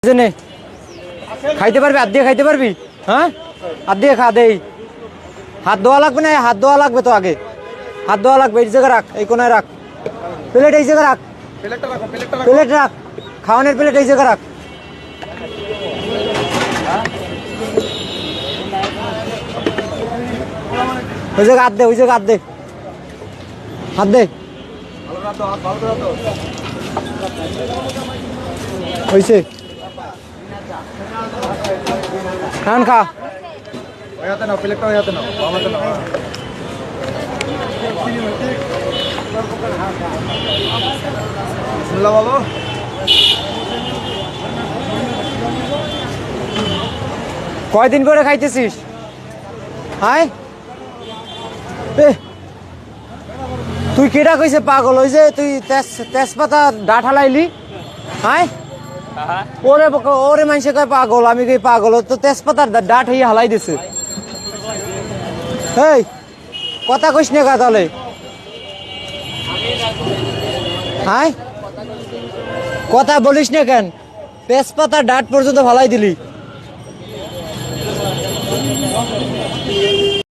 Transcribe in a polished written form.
জেনে খাইতে পারবি? হাত দিয়ে খাইতে পারবি? হ্যাঁ, হাত দিয়ে খা। দেই, হাত ধোয়া লাগবে না? হাত ধোয়া লাগবে তো, আগে হাত ধোয়া লাগবে। এই জায়গায় রাখ, এই কোনায় রাখ প্লেট, এই জায়গায় রাখ প্লেট, রাখ খাওয়ানোর প্লেট এই জায়গায় রাখ। ওই জায়গায় হাত দে, ওই জায়গায় হাত দে, হাত দে। হয়েছে, খান খা। কয়দিন করে খাইতেছিস? হাই, তুই কেটা কইছে পাগল? ওই যে তুই তেজপাতা ডাঁট হালাইলি। হাই, ওরে ওরে মানুষে কয় পাগল, আমি কই পাগল। তো তেজপাতার ডাঁট হইয়া হালাই দিছে। এই কথা কইস না কা তাহলে? হাই, কথা বলিস না কেন? তেজপাতার ডাঁট পর্যন্ত ফালাই দিলি।